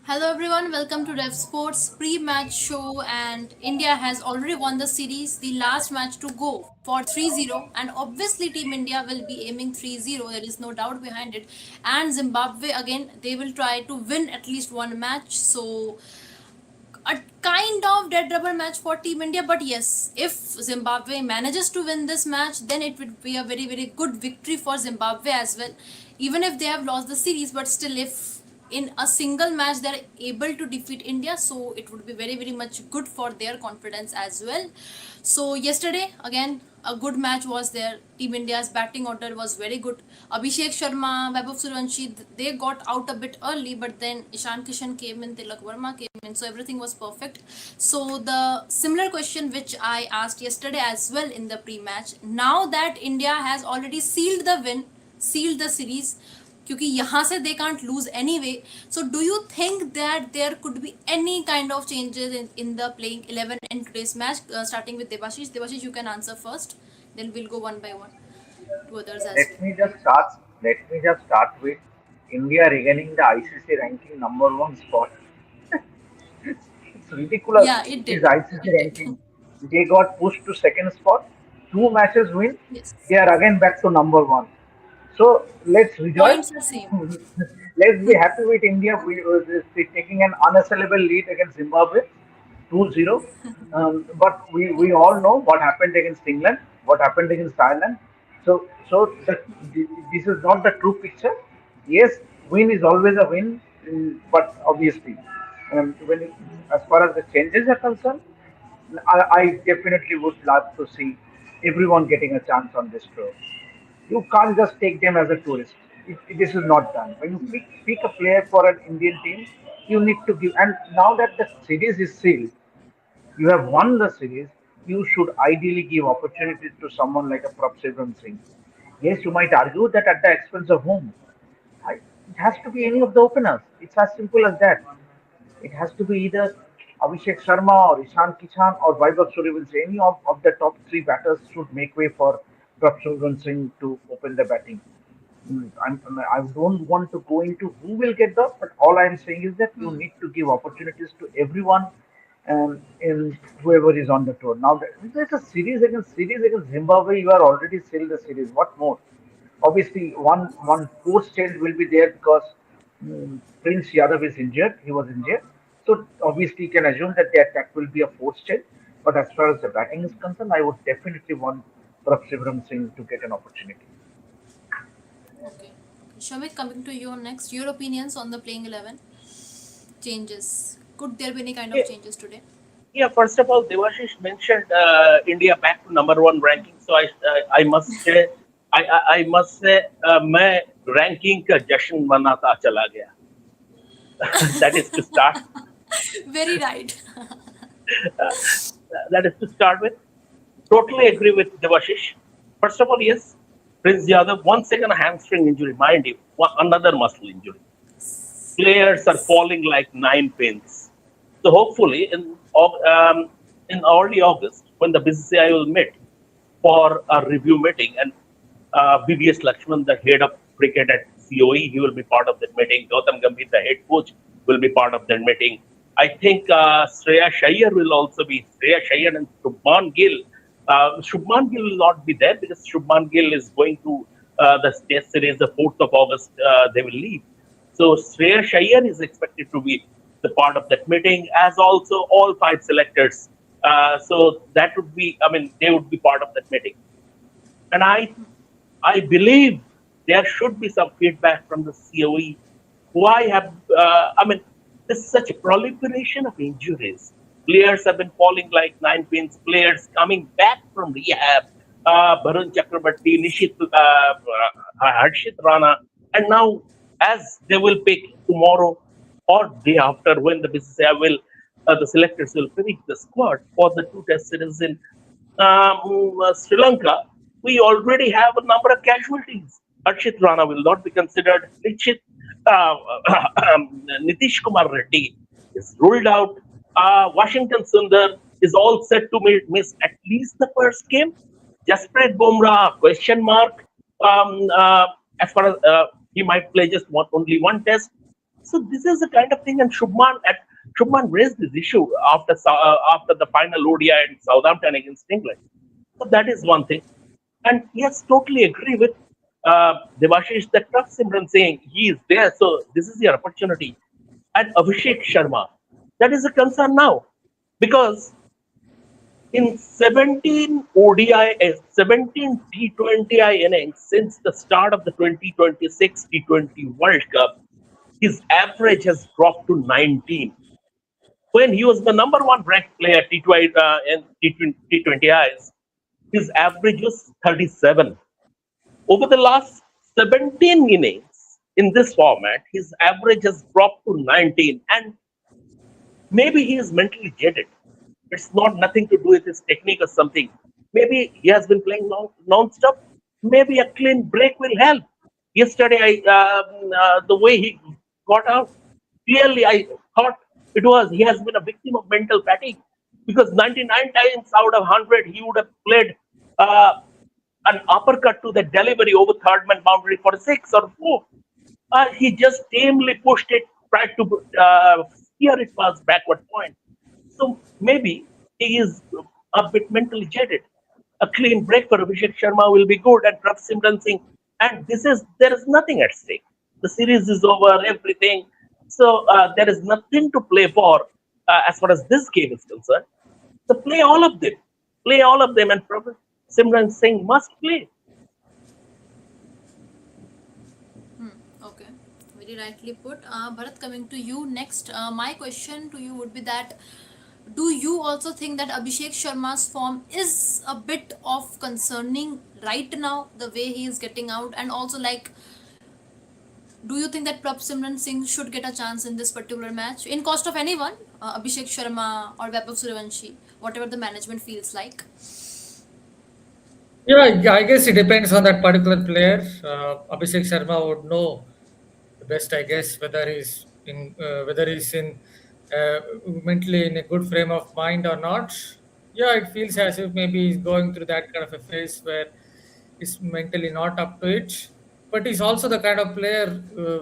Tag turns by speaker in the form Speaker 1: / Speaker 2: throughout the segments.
Speaker 1: Hello everyone, welcome to Rev Sports pre-match show and India has already won the series, the last match to go for 3-0 and obviously Team India will be aiming 3-0, there is no doubt behind it, and Zimbabwe again they will try to win at least one match, so a kind of dead rubber match for Team India. But yes, if Zimbabwe manages to win this match, then it would be a very good victory for Zimbabwe as well. Even if they have lost the series, but still, if in a single match they are able to defeat India, so it would be very much good for their confidence as well. So yesterday again a good match was there. Team India's batting order was very good. Abhishek Sharma, Vaibhav Suryanshi, they got out a bit early, but then Ishan Kishan came in, Tilak Verma came in, so everything was perfect. So the similar question which I asked yesterday as well in the pre-match, now that India has already sealed the win, sealed the series, क्योंकि यहाँ से they can't lose anyway. So do you think that there could be any kind of changes in the playing 11 in today's match? Starting with Debashish. Debashish, you can answer first. Then we'll go one by one to others as
Speaker 2: Let
Speaker 1: well.
Speaker 2: me just start. Let me just start with India regaining the ICC ranking number one spot. It's ridiculous.
Speaker 1: Yeah, it
Speaker 2: This
Speaker 1: did.
Speaker 2: ICC
Speaker 1: It did.
Speaker 2: ranking, they got pushed to second spot. Two matches win,
Speaker 1: Yes.
Speaker 2: they are again back to number one. So let's rejoice.
Speaker 1: Points are same.
Speaker 2: Let's be happy with India taking an unassailable lead against Zimbabwe, 2-0. But we all know what happened against England, what happened against Thailand. This is not the true picture. Yes, win is always a win, but obviously, as far as the changes are concerned, I definitely would love to see everyone getting a chance on this tour. You can't just take them as a tourist. This is not done. When you pick a player for an Indian team, you need to give. And now that the series is sealed, you have won the series. You should ideally give opportunities to someone like a Prabhsivram Singh. Yes, you might argue that at the expense of whom? It has to be any of the openers. It's as simple as that. It has to be either Abhishek Sharma or Ishan Kishan or Vaibhav Suryavanshi. Any of the top three batters should make way for Prabhsivram Singh to open the batting. I don't want to go into who will get the, but all I'm saying is that you need to give opportunities to everyone in whoever is on the tour. Now, there's a series against Zimbabwe. You are already sealed the series. What more? Obviously, one force change will be there because Prince Yadav is injured. He was injured, so obviously you can assume that the attack will be a force change. But as far as the batting is concerned, I would definitely want Prabhsivram Singh to get an opportunity.
Speaker 1: Okay. Shamik, coming to you next. Your opinions on the playing 11 changes. Could there be any kind
Speaker 3: Yeah,
Speaker 1: of changes today?
Speaker 3: yeah. First of all, Devashish mentioned India back to number one ranking. So I must say, मैं ranking का जश्न मनाता चला गया. That is to start.
Speaker 1: Very right.
Speaker 3: That is to start with. Totally agree with Devashish. First of all, yes, Prince Yadav once again a hamstring injury. Mind you, another muscle injury. Players are falling like nine pins. So hopefully in early August, when the BCCI will meet for a review meeting, and BBS Lakshman, the head of cricket at COE, he will be part of that meeting. Gautam Gambhir, the head coach, will be part of that meeting. I think Shreya Shayyar will also be Shreya Shayyar and Shubman Gill. Shubman Gill will not be there because Shubman Gill is going to the Test series the 4th of August. They will leave. So Shreya Shayyar is expected to be the part of that meeting, as also all five selectors. So that would be, I mean, they would be part of that meeting. And I believe there should be some feedback from the COE. Why have, I mean, there's such a proliferation of injuries. Players have been falling like nine pins, players coming back from rehab, Barun Chakrabarti, Harshit Rana, and now as they will pick tomorrow or day after when the BCCI will, the selectors will pick the squad for the two test series in Sri Lanka, we already have a number of casualties. Harshit Rana will not be considered. Uh, Nitish Kumar Reddy is ruled out. Washington Sundar is all set to miss at least the first game. Jasprit Bumrah, question mark. As far as he might play just only one test. So this is the kind of thing, and Shubman raised this issue after after the final ODI in Southampton against England. So that is one thing. And yes, totally agree with Devashish that Prav Simran saying he is there, so this is your opportunity. And Abhishek Sharma, that is a concern now because in 17 ODI, 17 T20I innings since the start of the 2026 T20 World Cup, his average has dropped to 19. When he was the number one ranked player T20 in T20Is, his average was 37. Over the last 17 innings in this format, his average has dropped to 19. And maybe he is mentally jaded. It's not nothing to do with his technique or something. Maybe he has been playing non-stop. Maybe a clean break will help. Yesterday, the way he got out, clearly I thought it was he has been a victim of mental fatigue because 99 times out of 100 he would have played uh, an uppercut to the delivery over third man boundary for a six or four. He just tamely pushed it, tried to steer it past backward point. So maybe he is a bit mentally jaded. A clean break for Abhishek Sharma will be good, and Prav Simran Singh. And this is there is nothing at stake. The series is over, everything. So there is nothing to play for as far as this game is concerned. So play all of them, and Prav Simran Singh must play.
Speaker 1: Okay, very rightly put. Bharat, coming to you next. My question to you would be that do you also think that Abhishek Sharma's form is a bit of concerning right now, the way he is getting out, and also like, do you think that Prab Simran Singh should get a chance in this particular match in cost of anyone, Abhishek Sharma or Vaibhav Suryavanshi, whatever the management feels like?
Speaker 4: Yeah, I guess it depends on that particular player. Abhishek Sharma would know the best, I guess, whether he's in mentally in a good frame of mind or not. Yeah, it feels as if maybe he's going through that kind of a phase where he's mentally not up to it. But he's also the kind of player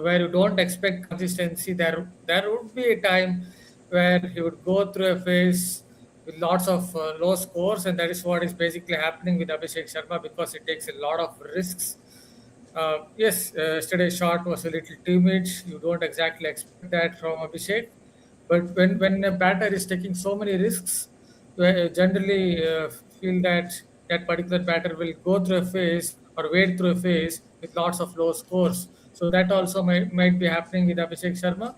Speaker 4: where you don't expect consistency. There would be a time where he would go through a phase with lots of low scores, and that is what is basically happening with Abhishek Sharma because he takes a lot of risks. Yes, yesterday's shot was a little timid. You don't exactly expect that from Abhishek. But when a batter is taking so many risks, generally feel that that particular batter will go through a phase or wade through a phase with lots of low scores. So that also might be happening with Abhishek Sharma.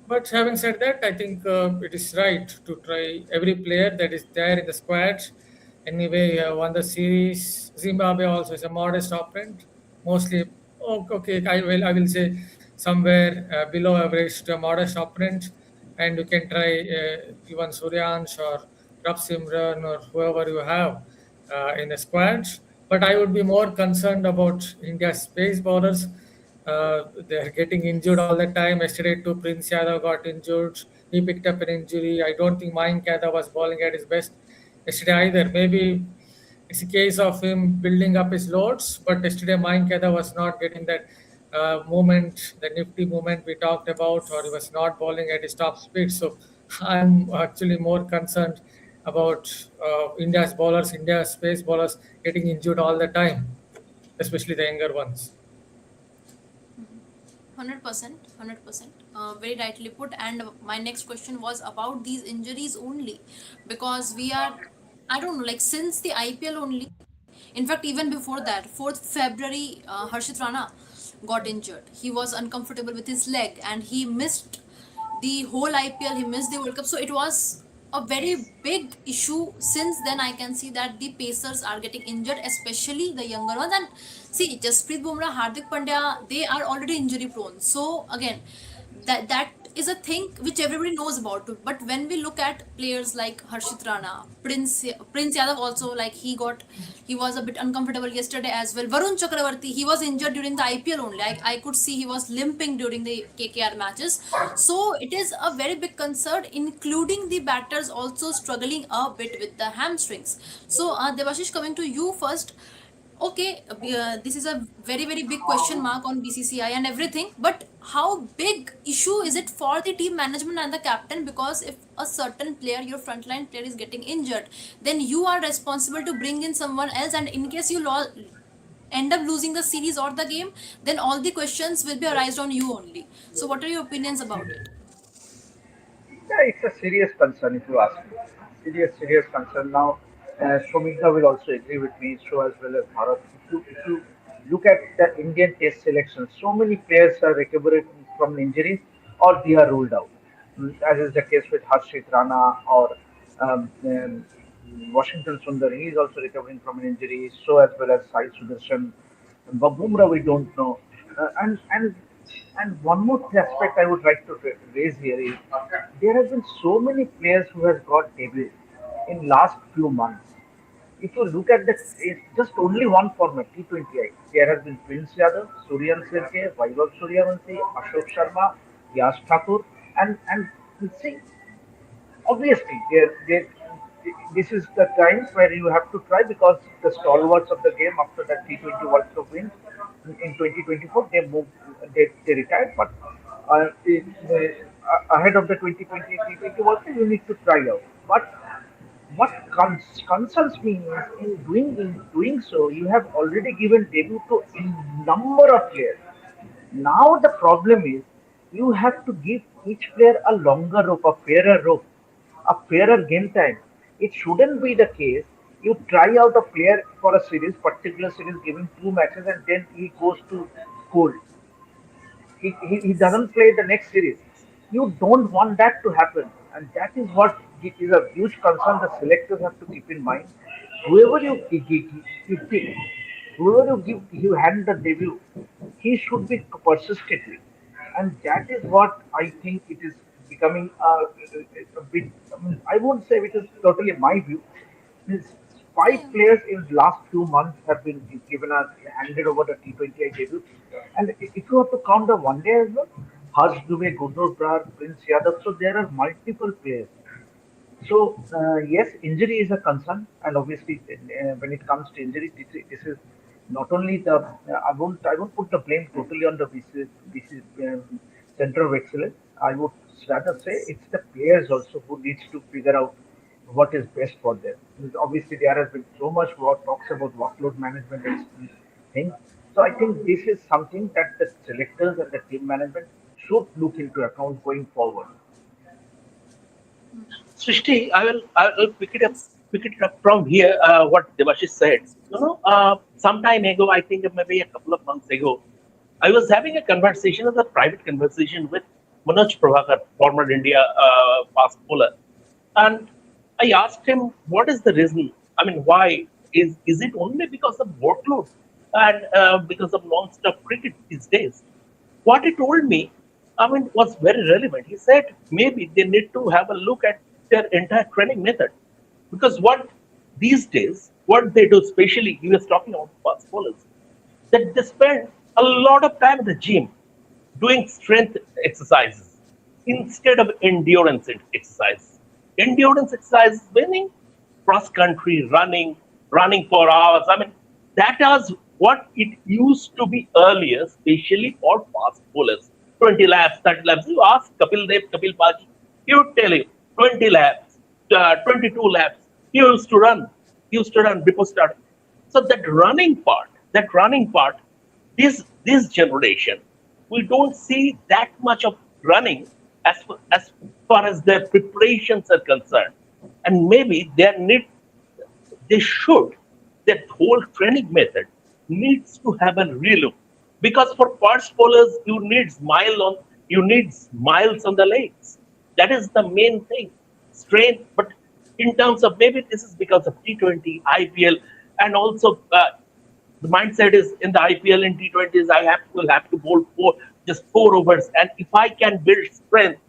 Speaker 4: But having said that, I think it is right to try every player that is there in the squad. Anyway, won the series. Zimbabwe also is a modest opponent, mostly. Oh, okay, I will say somewhere below average to a modest opponent, and you can try even Suryansh or Prab Simran or whoever you have in the squad. But I would be more concerned about India's pace bowlers. They're getting injured all the time. Yesterday, too, Prince Yadav got injured. He picked up an injury. I don't think Mayank Yadav was bowling at his best yesterday either. Maybe it's a case of him building up his loads, but yesterday Mayank Yadav was not getting that movement, the nifty movement we talked about, or he was not bowling at his top speed. So I'm actually more concerned about India's bowlers, India's pace bowlers getting injured all the time, especially the younger ones.
Speaker 1: 100%, 100%. Very rightly put. And my next question was about these injuries only, because we are, I don't know, like since the IPL only. In fact, even before that, 4th February, Harshit Rana got injured. He was uncomfortable with his leg and he missed the whole IPL, he missed the World Cup. So it was a very big issue. Since then, I can see that the Pacers are getting injured, especially the younger ones. And see, Jasprit Bumrah, Hardik Pandya, they are already injury prone. So again, that is a thing which everybody knows about. But when we look at players like Harshit Rana, Prince Yadav also, like he was a bit uncomfortable yesterday as well. Varun Chakravarti, he was injured during the IPL only. I could see he was limping during the KKR matches. So it is a very big concern, including the batters also struggling a bit with the hamstrings. So Devashish, coming to you first, Okay, this is a very very big question mark on BCCI and everything, but how big issue is it for the team management and the captain? Because if a certain player, your frontline player, is getting injured, then you are responsible to bring in someone else, and in case you end up losing the series or the game, then all the questions will be arised on you only. So what are your opinions about it?
Speaker 2: Yeah, it's a serious concern if you ask me. Serious concern. Now, Shomika will also agree with me, so as well as Bharat. If you look at the Indian Test selection, so many players are recovering from injuries or they are ruled out. As is the case with Harshit Rana or Washington Sundar. He is also recovering from an injury. So as well as Sai Sudarshan. But Bumrah, we don't know. And one more aspect I would like to raise here is there have been so many players who has got debut in last few months. If you look at the it's just only one format, T20I, there has been Prince Yadav, Suryan Sirke, Vaibhav Suryavanshi, Ashok Sharma, Yash Thakur, and see, obviously, this is the time where you have to try because the stalwarts of the game after that T20 World Cup win in 2024, they retired. But ahead of the 2020 T20 World Cup, you need to try out. But what concerns me is in doing so, you have already given debut to a number of players. Now the problem is you have to give each player a longer rope, a fairer game time. It shouldn't be the case. You try out a player for a series, particular series, giving two matches, and then he goes to cold. He doesn't play the next series. You don't want that to happen, and that is what it is a huge concern the selectors have to keep in mind. Whoever you pick, whoever you hand the debut, he should be persistently, and that is what I think it is becoming a bit. I mean, I won't say it is totally my view. Means five
Speaker 1: Yeah.
Speaker 2: players in the last few months have been given a handed over the T20I debut. And if you have to count the one day as well, Harsh Dubey, Gurnur Brar, Prince Yadav, so there are multiple players. So yes, injury is a concern, and obviously when it comes to injury, this is not only the I won't put the blame totally on the BC Center of Excellence. I would rather say it's the players also who needs to figure out what is best for them. Because obviously, there has been so much work talks about workload management and things. So I think this is something that the selectors and the team management should look into account going forward.
Speaker 3: Srishti, I will
Speaker 1: Yes.
Speaker 3: pick it up from here. What Devashish said. Some time ago, I think maybe a couple of months ago, I was having a conversation, a private conversation with Manoj Prabhakar, former India fast bowler, and I asked him what is the reason. I mean, why is it only because of workload and because of non-stop cricket these days? What he told me, I mean, was very relevant. He said maybe they need to have a look at their entire training method because what these days, what they do, especially he was talking about fast bowlers, that they spend a lot of time in the gym doing strength exercises instead of endurance exercises. Endurance exercises meaning cross country running, running for hours. I mean, that was what it used to be earlier, especially for fast bowlers. 20 laps, 30 laps. You ask Kapil Dev, Kapil Paji, he would tell you 20 laps, 22 laps. He used to run before starting. So that running part, this generation, we don't see that much of running as far as their preparations are concerned, and maybe they should that whole training method needs to have a relook because for fast bowlers you need miles on the legs. That is the main thing, strength. But in terms of maybe this is because of T20, IPL, and also the mindset is in the IPL and T20s will have to bowl just 4 overs, and if I can build strength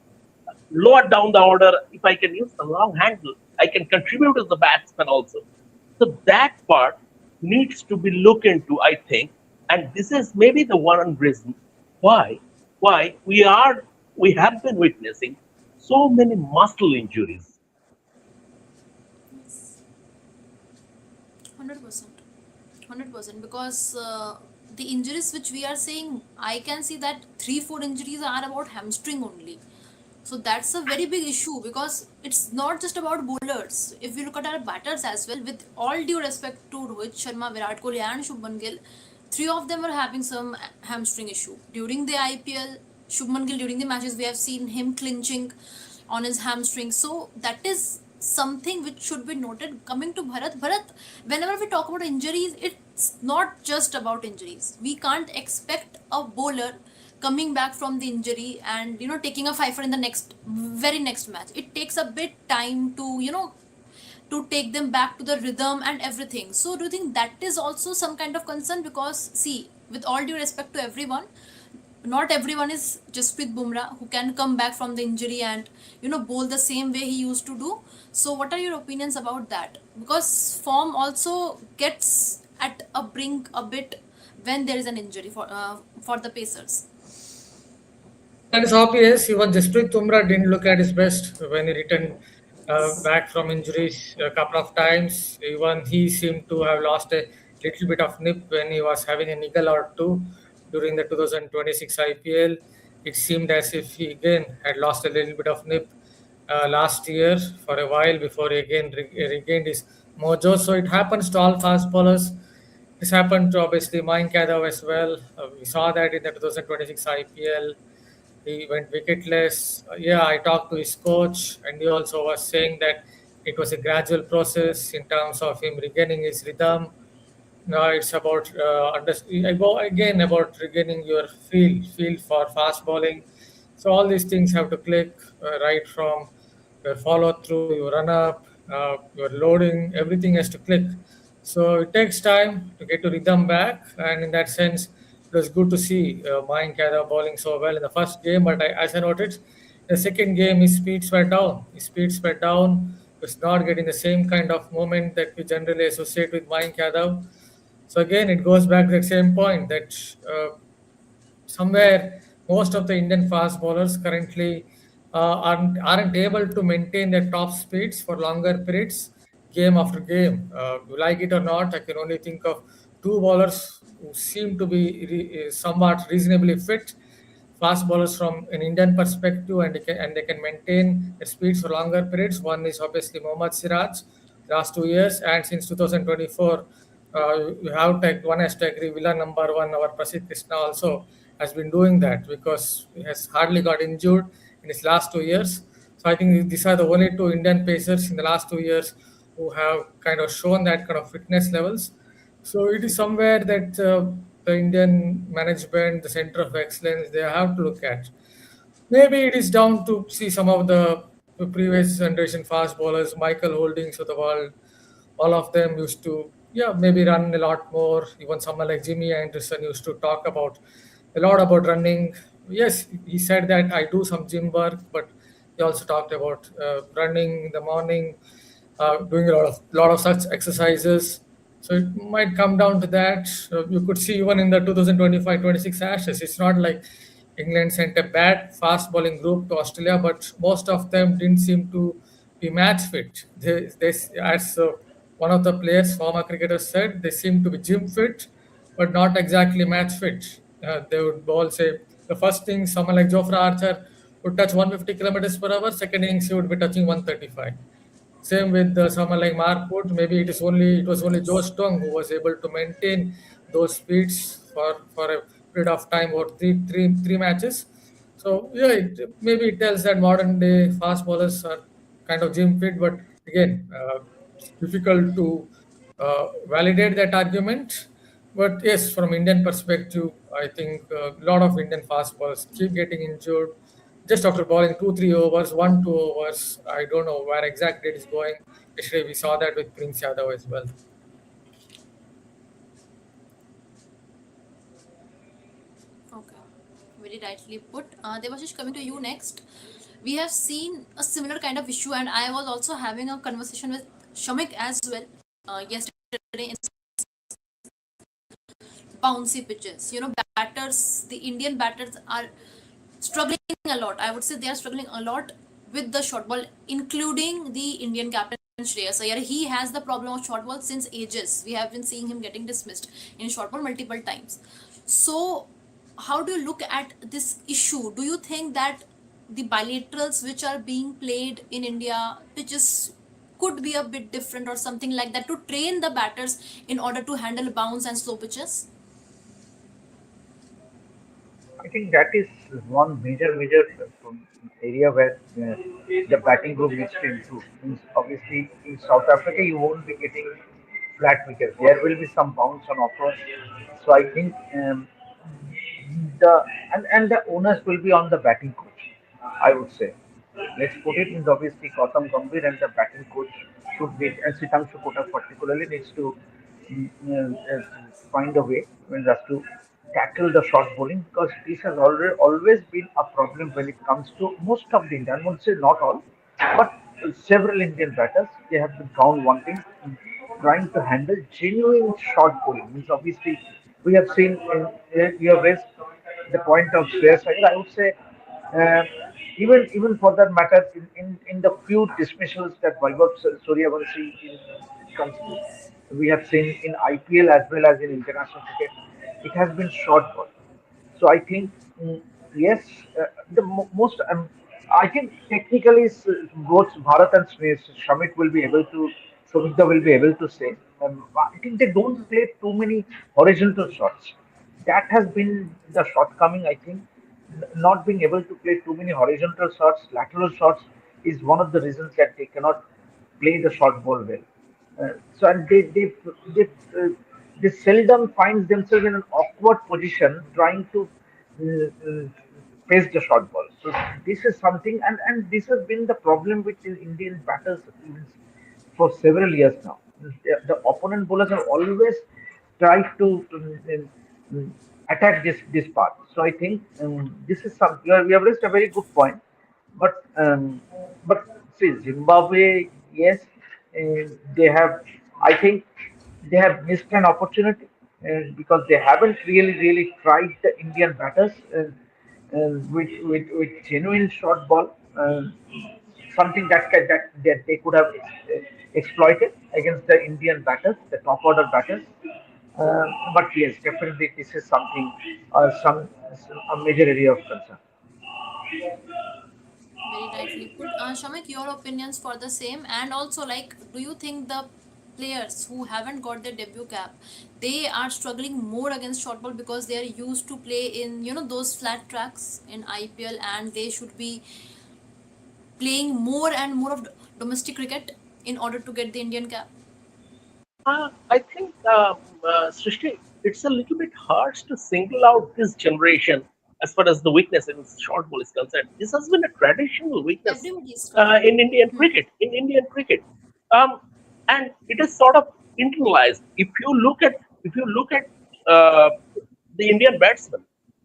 Speaker 3: lower down the order, if I can use the long handle, I can contribute as a batsman also. So that part needs to be looked into, I think, and this is maybe the one reason why we have been witnessing so many muscle injuries.
Speaker 1: Yes. 100%. 100% because the injuries which we are seeing, I can see that 3 4 injuries are about hamstring only. So that's a very big issue because it's not just about bowlers. If we look at our batters as well, with all due respect to Rohit Sharma, Virat Kohli, and Shubman Gill, three of them were having some hamstring issue during the IPL. Shubman Gill, during the matches, we have seen him clinching on his hamstring. So that is something which should be noted. Coming to Bharat, whenever we talk about injuries, it's not just about injuries. We can't expect a bowler coming back from the injury and taking a fifer in the next very next match. It takes a bit time to to take them back to the rhythm and everything. So do you think that is also some kind of concern? Because see, with all due respect to everyone, not everyone is Jasprit Bumrah who can come back from the injury and bowl the same way he used to do. So what are your opinions about that? Because form also gets at a brink a bit when there is an injury for the Pacers.
Speaker 4: That is obvious. Even Jasprit Bumrah didn't look at his best when he returned back from injuries a couple of times. Even he seemed to have lost a little bit of nip when he was having a niggle or two during the 2026 IPL. It seemed as if he again had lost a little bit of nip last year for a while before he again regained his mojo. So it happens to all fast bowlers. This happened to obviously Mayank Yadav as well. We saw that in the 2026 IPL. He went wicketless. Yeah, I talked to his coach, and he also was saying that it was a gradual process in terms of him regaining his rhythm. Now it's about I go again about regaining your feel for fast bowling. So all these things have to click right from your follow through, your run up, your loading. Everything has to click. So it takes time to get to rhythm back, and in that sense, it was good to see Mayank Yadav bowling so well in the first game. But as I noted, the second game his speeds were down. His speeds were down. He was not getting the same kind of moment that we generally associate with Mayank Yadav. So again, it goes back to the same point that somewhere most of the Indian fast bowlers currently aren't able to maintain their top speeds for longer periods, game after game. You like it or not, I can only think of two bowlers who seem to be somewhat reasonably fit, fast bowlers from an Indian perspective, and they can maintain their speeds for longer periods. One is obviously Mohammad Siraj, last 2 years, and since 2024, you have to one has to agree. Villa number one, our Prasidh Krishna also has been doing that because he has hardly got injured in his last 2 years. So I think these are the only two Indian pacers in the last 2 years who have kind of shown that kind of fitness levels. So it is somewhere that the Indian management, the center of excellence, they have to look at. Maybe it is down to see some of the previous generation fast bowlers, Michael Holdings of the world. All of them used to, yeah, maybe run a lot more. Even someone like Jimmy Anderson used to talk about a lot about running. Yes, he said that I do some gym work, but he also talked about running in the morning, doing a lot of such exercises. So it might come down to that. You could see even in the 2025-26 Ashes, it's not like England sent a bad fast bowling group to Australia, but most of them didn't seem to be match fit. As one of the players, former cricketers said, they seem to be gym fit, but not exactly match fit. They would bowl, say, the first thing, someone like Jofra Archer would touch 150 kilometers per hour, second innings he would be touching 135. Same with someone like Marput. Maybe it was only Joe
Speaker 1: Yes.
Speaker 4: Stong who was able to maintain those speeds for a period of time or three matches. So yeah, maybe it tells that modern day fast bowlers are kind of gym fit, but again, it's difficult to validate that argument. But yes, from Indian perspective, I think a lot of Indian fast bowlers keep getting injured just after bowling 2 3 overs, 1 2 overs. I don't know where exactly it is going. Yesterday we saw that with Prince Yadav as well.
Speaker 1: Okay, very rightly put. Devashish, coming to you next. We have seen a similar kind of issue, and I was also having a conversation with Shamik as well yesterday in bouncy pitches. Batters, the Indian batters are struggling a lot. I would say they are struggling a lot with the short ball, including the Indian captain Shreyas Iyer. He has the problem of short ball since ages. We have been seeing him getting dismissed in short ball multiple times. So, how do you look at this issue? Do you think that the bilaterals which are being played in India, pitches could be a bit different or something like that to train the batters in order to handle bounce and slow pitches?
Speaker 2: I think that is one major area where the batting group needs to improve. Means obviously, in South Africa, you won't be getting flat wickets. There will be some bounce on offer. So I think the and the onus will be on the batting coach. I would say. Let's put it in obviously Gautam Gambhir and the batting coach should be and Sitanshu Kota particularly needs to find a way when has to tackle the short bowling because this has always been a problem when it comes to most of the Indian. I won't say not all, but several Indian batters they have been found wanting trying to handle genuine short bowling. Means obviously we have seen you have raised the point of Shreyas Iyer. I would say uh, even for that matter in the few dismissals that Vaibhav Suryavanshi comes to, we have seen in IPL as well as in international cricket, it has been short ball. So I think yes, most I think technically both Bharat and Shamit will be able to Shamita will be able to say. I think they don't play too many horizontal shots. That has been the shortcoming. I think not being able to play too many horizontal shots, lateral shots is one of the reasons that they cannot play the short ball well. So and they, uh, they seldom find themselves in an awkward position trying to face the short ball. So this is something, and this has been the problem with the Indian batters for several years now. The opponent bowlers have always tried to attack this part. So I think this is some. We have raised a very good point, but see Zimbabwe, yes, they have. I think they have missed an opportunity because they haven't really tried the Indian batters with genuine short ball. Something that they could have exploited against the Indian batters, the top order batters. But yes, definitely this is something, some a major area of concern.
Speaker 1: Very rightly put. Shamik, your opinions for the same, and also like, do you think the players who haven't got their debut cap, they are struggling more against short ball because they are used to play in those flat tracks in IPL, and they should be playing more and more of domestic cricket in order to get the Indian cap?
Speaker 3: I think, Srishti, it's a little bit harsh to single out this generation as far as the weakness in short ball is concerned. This has been a traditional weakness
Speaker 1: Everybody is struggling.
Speaker 3: in Indian cricket. In Indian cricket, um, and it is sort of internalized. If you look at uh, the Indian batsmen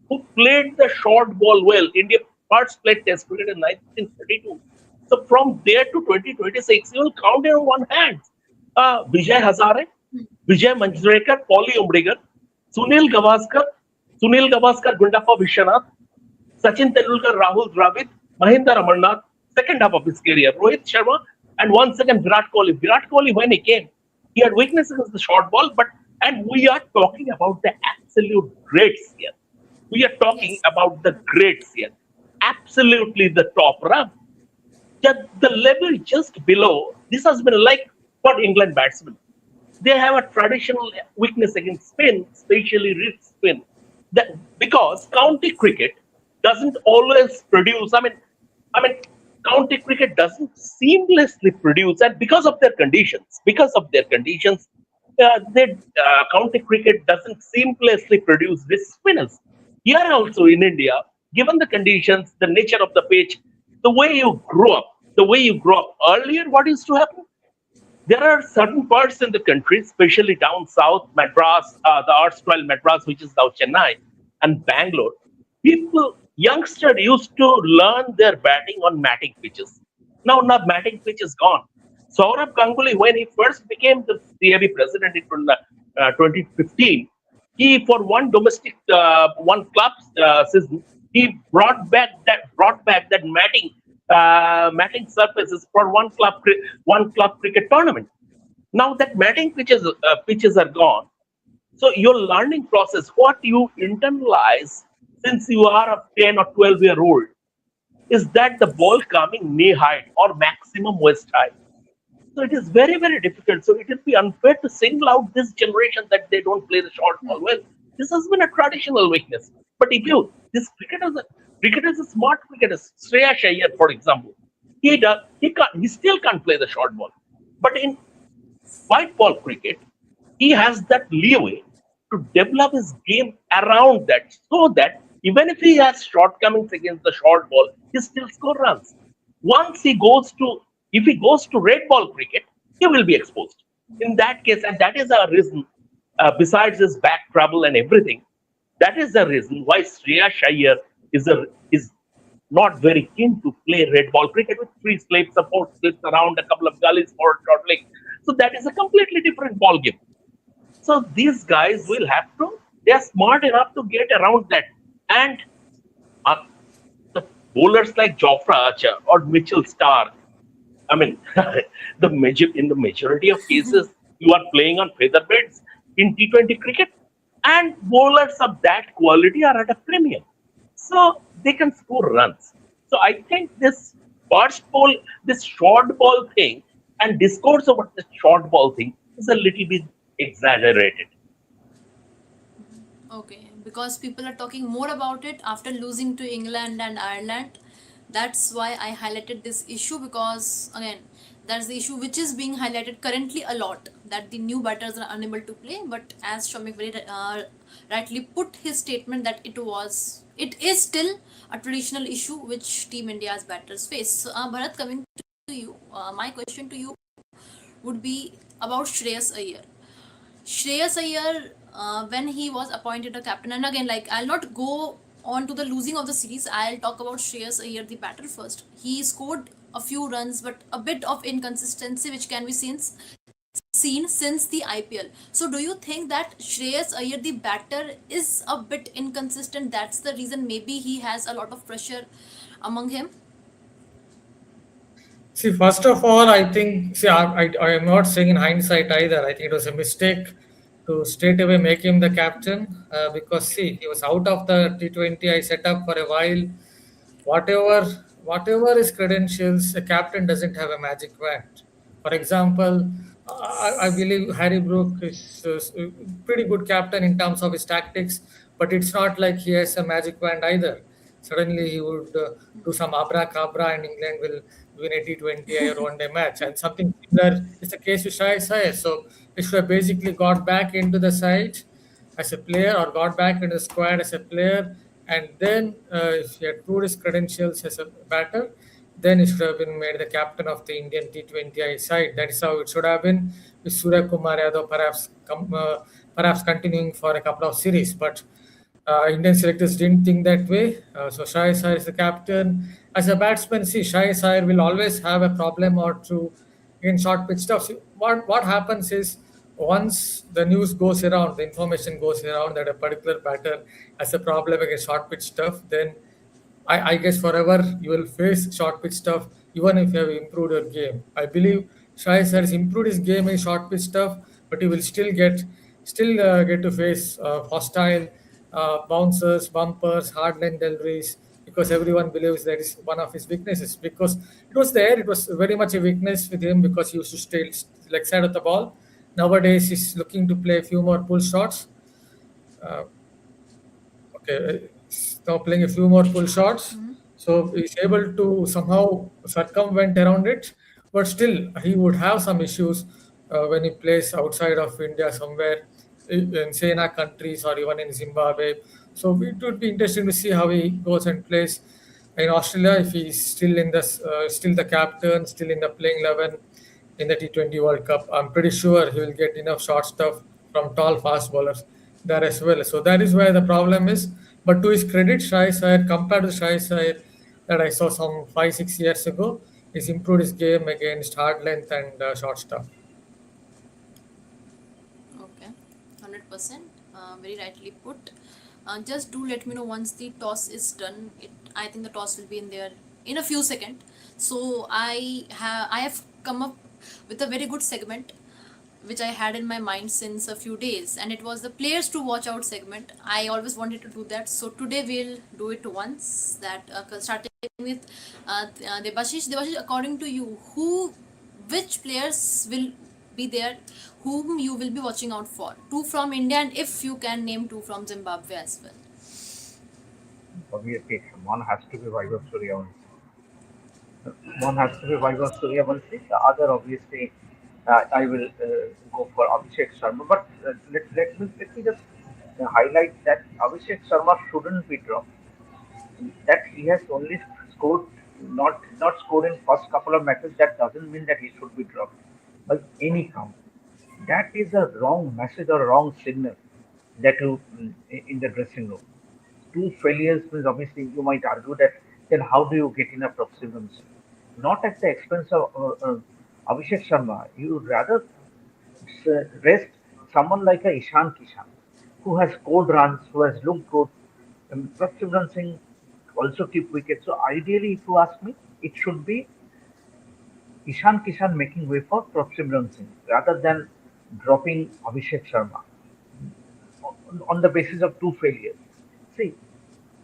Speaker 3: who played the short ball well, India first played Test cricket in 1932. So from there to 2026, you will count in one hand. Vijay Hazare, Vijay Manjrekar, Paulie Umbrigar, Sunil Gavaskar, Sunil Gavaskar, Gundappa Vishwanath, Sachin Tendulkar, Rahul Dravid, Mahinda Ramannath, second half of his career, Rohit Sharma, and once again Virat Kohli. Virat Kohli, when he came, he had weaknesses against the short ball, and we are talking about the absolute greats here. We are talking
Speaker 1: Yes.
Speaker 3: about the greats here. Absolutely the top run. The level just below, this has been like for England batsmen. They have a traditional weakness against spin, especially wrist spin. That because county cricket doesn't always produce. I mean, county cricket doesn't seamlessly produce, and because of their conditions, county cricket doesn't seamlessly produce wrist spinners. Here also in India, given the conditions, the nature of the pitch, the way you grow up earlier, what used to happen? There are certain parts in the country, especially down south, Madras, the erstwhile Madras, which is now Chennai, and Bangalore. Youngsters used to learn their batting on matting pitches. Now matting pitch is gone. Saurabh Ganguly, when he first became the CAB president in 2015, he for one club season, he brought back that matting matting surfaces for one club cricket tournament. Now that matting pitches are gone, so your learning process, what you internalize since you are a 10 or 12-year-old, is that the ball coming knee height or maximum waist height. So it is very, very difficult. So it will be unfair to single out this generation that they don't play the short ball well. This has been a traditional weakness. But if you this cricketers are smart cricketers, Shreya Iyer, for example, he still can't play the short ball. But in white ball cricket, he has that leeway to develop his game around that so that even if he has shortcomings against the short ball, he still score runs. Once he goes to if he goes to red ball cricket, he will be exposed. In that case, and that is our reason, besides his back trouble and everything, that is the reason why Shreya Iyer is not very keen to play red ball cricket with three slip support slips around a couple of gullies for short leg. So that is a completely different ball game. So these guys will have to, they are smart enough to get around that. And uh, the bowlers like Jofra Archer or Mitchell Stark, I mean, in the majority of cases, you are playing on feather beds in T20 cricket, and bowlers of that quality are at a premium. So they can score runs. So I think this short ball thing, and discourse about the short ball thing is a little bit exaggerated.
Speaker 1: Okay, because people are talking more about it after losing to England and Ireland. That's why I highlighted this issue, because again, that's the issue which is being highlighted currently a lot, that the new batters are unable to play. But as Shamik very rightly put his statement, that it is still a traditional issue which Team India's batters face. So, Bharat, coming to you, my question to you would be about Shreyas Iyer. Shreyas Iyer, when he was appointed a captain, and again, like, I'll not go on to the losing of the series. I'll talk about Shreyas Iyer, the batter, first. He scored a few runs, but a bit of inconsistency, which can be seen since the IPL. So, do you think that Shreyas Iyer, the batter, is a bit inconsistent? That's the reason maybe he has a lot of pressure among him.
Speaker 4: See, first of all, I think, see, I am not saying in hindsight either. I think it was a mistake to straight away make him the captain because, see, he was out of the T20 I set up for a while. Whatever his credentials, a captain doesn't have a magic wand. For example, I believe Harry Brook is a pretty good captain in terms of his tactics, but it's not like he has a magic wand either. Suddenly he would do some abracadabra and England will win a T20 or one day match. And something similar is the case with Shai Sayer. So he should have basically got back into the side as a player or got back into the squad as a player. And then if he had proved his credentials as a batter, then he should have been made the captain of the Indian T20I side. That is how it should have been with Surya Kumar Yadav perhaps continuing for a couple of series. But Indian selectors didn't think that way. So Shai Sair is the captain. As a batsman, see, Shai Sair will always have a problem or two in short pitch stuff. See, what happens is once the news goes around, the information goes around that a particular batter has a problem against short pitch stuff, then I guess forever you will face short pitch stuff even if you have improved your game. I believe Shai has improved his game in short pitch stuff, but he will still get to face hostile bouncers, bumpers, hard line deliveries because everyone believes that is one of his weaknesses. Because it was very much a weakness with him because he used to stay like side of the ball. Nowadays he's looking to play a few more pull shots. Uh, Okay, now playing a few more pull shots. So he's able to somehow circumvent around it, but still he would have some issues when he plays outside of India somewhere in Sena countries or even in Zimbabwe. So it would be interesting to see how he goes and plays in Australia if he's still the captain, still in the playing 11 in the T20 World Cup. I'm pretty sure he will get enough short stuff from tall fast bowlers there as well. So that is where the problem is. But to his credit, Shai Sair, compared to Shai Sair that I saw some 5 6 years ago, he's improved his game against hard length and short stuff.
Speaker 1: Okay, 100%. Very rightly put. Just do let me know once the toss is done. I think the toss will be in there in a few seconds. So I have come up with a very good segment which I had in my mind since a few days, and it was the players to watch out segment. I always wanted to do that, so today we'll do it once. That starting with Debashish. Debashish, according to you, which players will be there, whom you will be watching out for? Two from India, and if you can name two from Zimbabwe as well.
Speaker 2: Obviously, one has to be Vaibhav Suryavanshi. One has to be Vaibhav Suryavanshi. The other, obviously, I will go for Abhishek Sharma. But let me just highlight that Abhishek Sharma shouldn't be dropped. That he has only scored not scored in first couple of matches, that doesn't mean that he should be dropped by any count. That is a wrong message or wrong signal that you in the dressing room. Two failures means, obviously you might argue that then how do you get in a proximity? Not at the expense of Abhishek Sharma. You would rather rest someone like a Ishan Kishan, who has scored runs, who has looked good. Prabhsimran Singh also keep wickets. So ideally, if you ask me, it should be Ishan Kishan making way for Prabhsimran Singh rather than dropping Abhishek Sharma on the basis of two failures. See,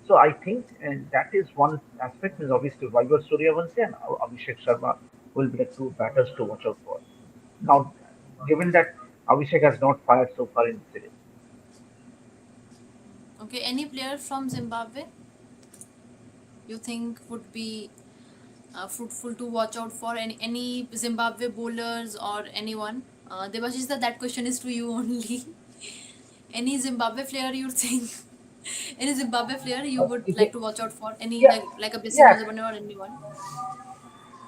Speaker 2: so I think and that is one aspect is obviously Vaibhav Suryavanshi and Abhishek Sharma will be the two batters to watch out for. Now, given that Abhishek has not fired so far in the series,
Speaker 1: Okay, any player from Zimbabwe you think would be fruitful to watch out for? Any Zimbabwe bowlers or anyone? Devashish, that question is to you only. Any Zimbabwe player you think? Any Zimbabwe player you would
Speaker 2: is
Speaker 1: like
Speaker 2: it,
Speaker 1: to watch out for? Any
Speaker 2: yeah,
Speaker 1: like a Basim
Speaker 2: yeah,
Speaker 1: Muzabane or anyone?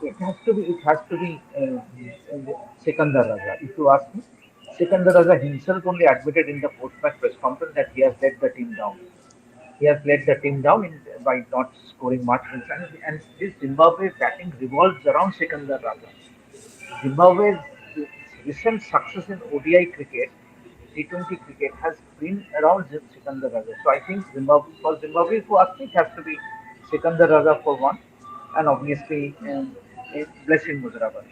Speaker 2: it has to be Sikandar Raja. If you ask me, Sikandar
Speaker 1: Okay.
Speaker 2: Raja himself only admitted in the post-match press conference that he has let the team down. He has let the team down by not scoring much runs. And this Zimbabwe batting revolves around Sikandar Raja. Zimbabwe's recent success in ODI cricket, T20 cricket, has been around Sikandar Raja. So I think for Zimbabwe, if you ask me, it has to be Sikandar Raja for one, and obviously Blessing Muzarabar.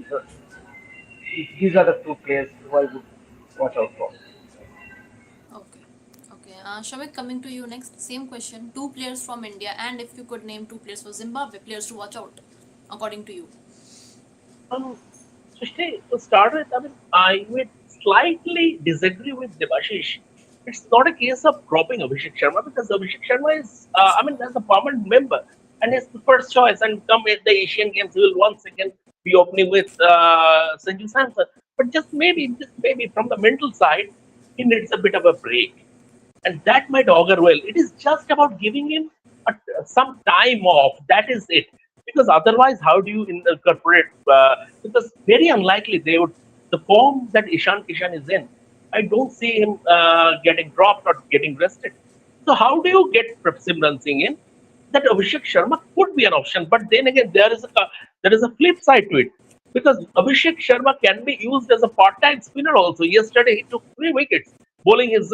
Speaker 2: So these are the two players who I would watch out for.
Speaker 1: Okay. Okay. Shamik, coming to you next. Same question. Two players from India, and if you could name two players for Zimbabwe, players to watch out, according to you.
Speaker 3: Um, Srishti, to start with, I mean, I would slightly disagree with Devashish. It's not a case of dropping Abhishek Sharma because Abhishek Sharma is, I mean, as a permanent member and he's the first choice. And come at the Asian Games, he will once again be opening with Sanju Samson. But just maybe from the mental side, he needs a bit of a break and that might augur well. It is just about giving him some time off. That is it. Because otherwise, how do you incorporate? Because very unlikely they would. The form that Ishan Kishan is in, I don't see him getting dropped or getting rested. So how do you get Simran Singh in? That Abhishek Sharma could be an option, but then again, there is a flip side to it because Abhishek Sharma can be used as a part-time spinner also. Yesterday, he took 3 wickets, bowling his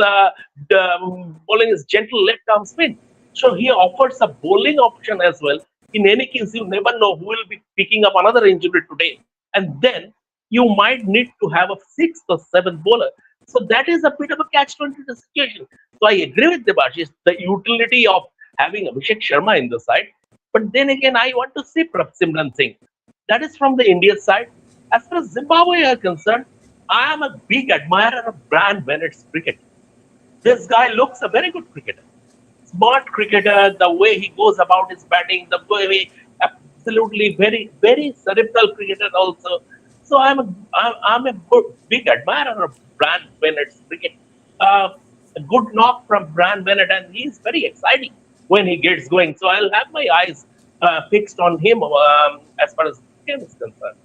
Speaker 3: bowling his gentle left-arm spin. So he offers a bowling option as well. In any case, you never know who will be picking up another injury today, and then you might need to have a sixth or seventh bowler. So that is a bit of a catch-22 situation. So I agree with Debashish, the utility of having Abhishek Sharma in the side. But then again, I want to see Simran Singh. That is from the India side. As far as Zimbabwe are concerned, I am a big admirer of Brian Bennett's cricket. This guy looks a very good cricketer, smart cricketer, the way he goes about his batting, the way he absolutely very cerebral cricketer also. So I'm a big admirer of Brian Bennett's cricket. Uh, a good knock from Brian Bennett, and he's very exciting when he gets going. So I'll have my eyes fixed on him as far as the game is concerned.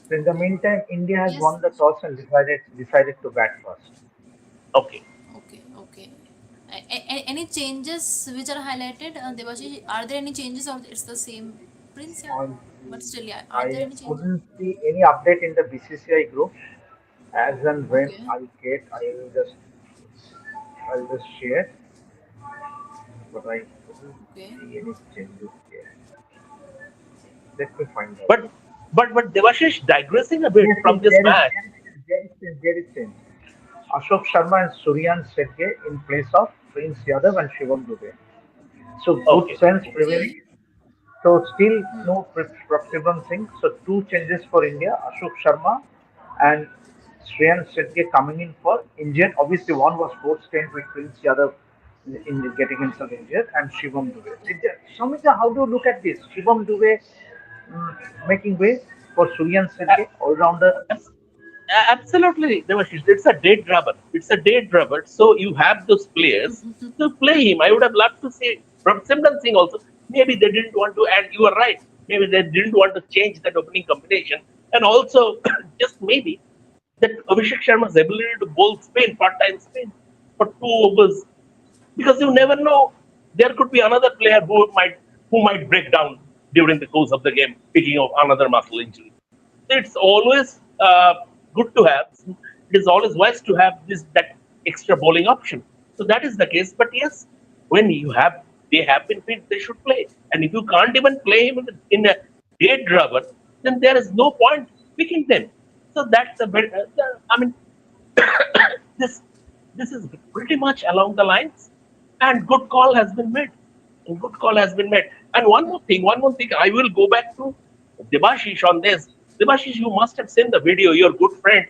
Speaker 2: So in the meantime, India has
Speaker 1: Yes.
Speaker 2: won the toss and decided to bat first.
Speaker 3: Okay.
Speaker 1: Okay, okay. Any changes which are highlighted, Devashi? Are there any changes or it's the same Prince? Yeah,
Speaker 2: On
Speaker 1: but still, yeah. Are there
Speaker 2: I
Speaker 1: any changes?
Speaker 2: couldn't see any update in the BCCI group. As and when
Speaker 1: Okay,
Speaker 2: I get, I'll just share what I.
Speaker 1: Okay.
Speaker 2: Any changes here? Let me find out.
Speaker 3: But but Devashish, digressing a bit
Speaker 2: Yes, yes,
Speaker 3: from this match.
Speaker 2: there is change. Ashok Sharma and Suryan Shetty in place of Prince Yadav and Shivam Dubey. So good
Speaker 3: Okay,
Speaker 2: sense
Speaker 1: Okay.
Speaker 2: prevailing. So still
Speaker 1: Hmm.
Speaker 2: no Shubham Singh. So two changes for India: Ashok Sharma and Shreyan Shetty coming in for injured. Obviously, one was fourth stint with Prince Yadav in getting himself injured, and Shivam Dubey. Samita, how do you look at this? Shivam Dubey making way for Suryan
Speaker 3: A-
Speaker 2: Shetty, all rounder.
Speaker 3: abs- absolutely, Devashish. It's a dead rubber. It's a dead rubber. So you have those players to play him. I would have loved to see from Simran Singh also. Maybe they didn't want to, and you are right. Maybe they didn't want to change that opening combination, and also just maybe that Abhishek Sharma's ability to bowl spin, part-time spin for 2 overs, because you never know, there could be another player who might break down during the course of the game, picking up another muscle injury. So it's always good to have. It is always wise to have this that extra bowling option. So that is the case. But yes, when they have been fit, they should play. And if you can't even play him in a dead rubber, then there is no point picking them. So that's a bit. I mean, this this is pretty much along the lines, and good call has been made. And good call has been made. And one more thing, I will go back to Debashish on this. Debashish, you must have seen the video. Your good friend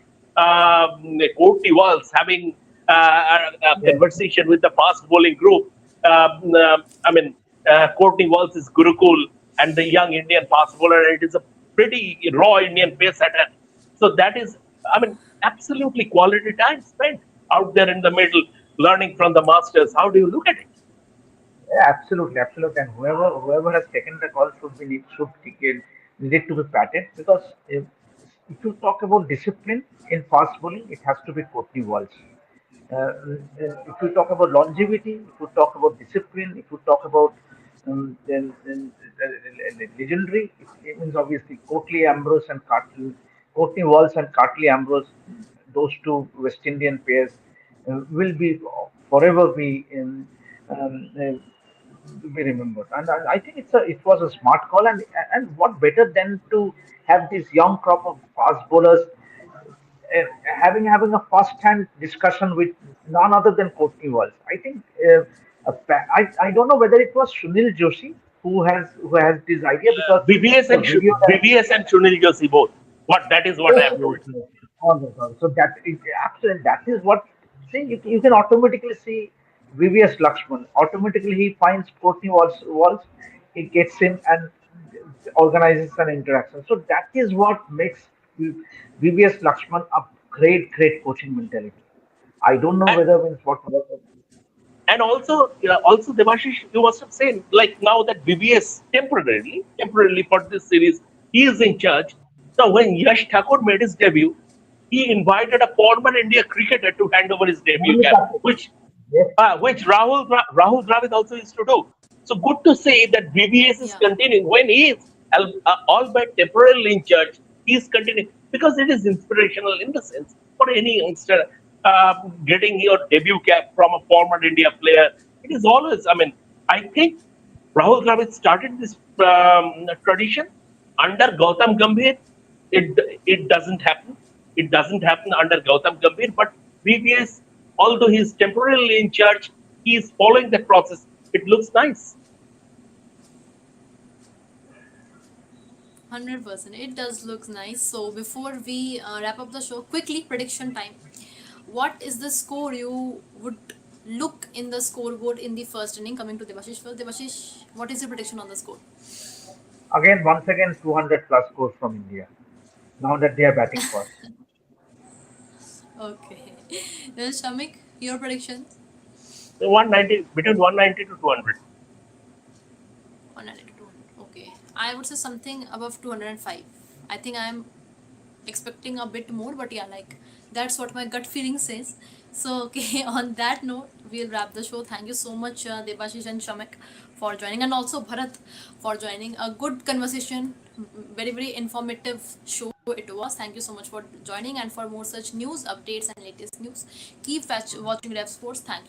Speaker 3: Courtney Walls having a
Speaker 2: Yes,
Speaker 3: conversation with the fast bowling group. I mean, Courtney Walls is Gurukul and the young Indian fast bowler. It is a pretty raw Indian pace setter. So that is, I mean, absolutely quality time spent out there in the middle, learning from the masters. How do you look at it?
Speaker 2: yeah, absolutely, absolutely. And whoever has taken the call should take it, need to be patted because if you talk about discipline in fast bowling, it has to be Courtney Walsh. If you talk about longevity, if you talk about discipline, if you talk about legendary, it means obviously Courtney Walsh and Cartley Ambrose, those two West Indian pairs will be forever um, uh, be remembered. And I think it was a smart call, and what better than to have this young crop of fast bowlers uh, having a first-hand discussion with none other than Courtney Walsh. I think I don't know whether it was Sunil Joshi who has this idea because
Speaker 3: VVS
Speaker 2: the
Speaker 3: and
Speaker 2: video that
Speaker 3: VVS and Sunil Joshi both. What that is what I
Speaker 2: yes,
Speaker 3: have
Speaker 2: yes,
Speaker 3: told.
Speaker 2: yes. All. So that is absolutely that is what see you can automatically see VVS Lakshman. Automatically he finds Courtney Walsh, he gets in and organizes an interaction. So that is what makes VVS Lakshman a great coaching mentality. I don't know
Speaker 3: And
Speaker 2: whether means what
Speaker 3: and also, also Devashish, you must have seen like now that VVS temporarily for this series, he is in charge. Now, when Yash Thakur made his debut, he invited a former India cricketer to hand over his debut cap,
Speaker 2: yes,
Speaker 3: which Rahul Dravid also used to do. So good to see that VVS is
Speaker 1: Yeah.
Speaker 3: continuing when he is albeit temporarily in charge. He is continuing because it is inspirational in the sense for any youngster getting your debut cap from a former India player. It is always. I mean, I think Rahul Dravid started this tradition under Gautam Gambhir. It doesn't happen. It doesn't happen under Gautam Gambhir. But VVS, although he is temporarily in charge, he is following that process. It looks nice.
Speaker 1: 100%. It does look nice. So before we wrap up the show, quickly prediction time. What is the score you would look in the scoreboard in the first inning? Coming to Devashish first. Devashish, what is your prediction on the score?
Speaker 2: again once again 200 plus scores from India. Now that they are batting first.
Speaker 1: Okay. Then Shamik, your predictions?
Speaker 3: 190 between 190 to 200.
Speaker 1: 190 to 200. Okay. I would say something above 205. I think I'm expecting a bit more, but yeah, like that's what my gut feeling says. So okay, on that note, we'll wrap the show. Thank you so much, Debashish and Shamek, for joining, and also Bharat for joining. A good conversation, very informative show it was. Thank you so much for joining, and for more such news updates and latest news, keep watching Rev Sports. Thank you.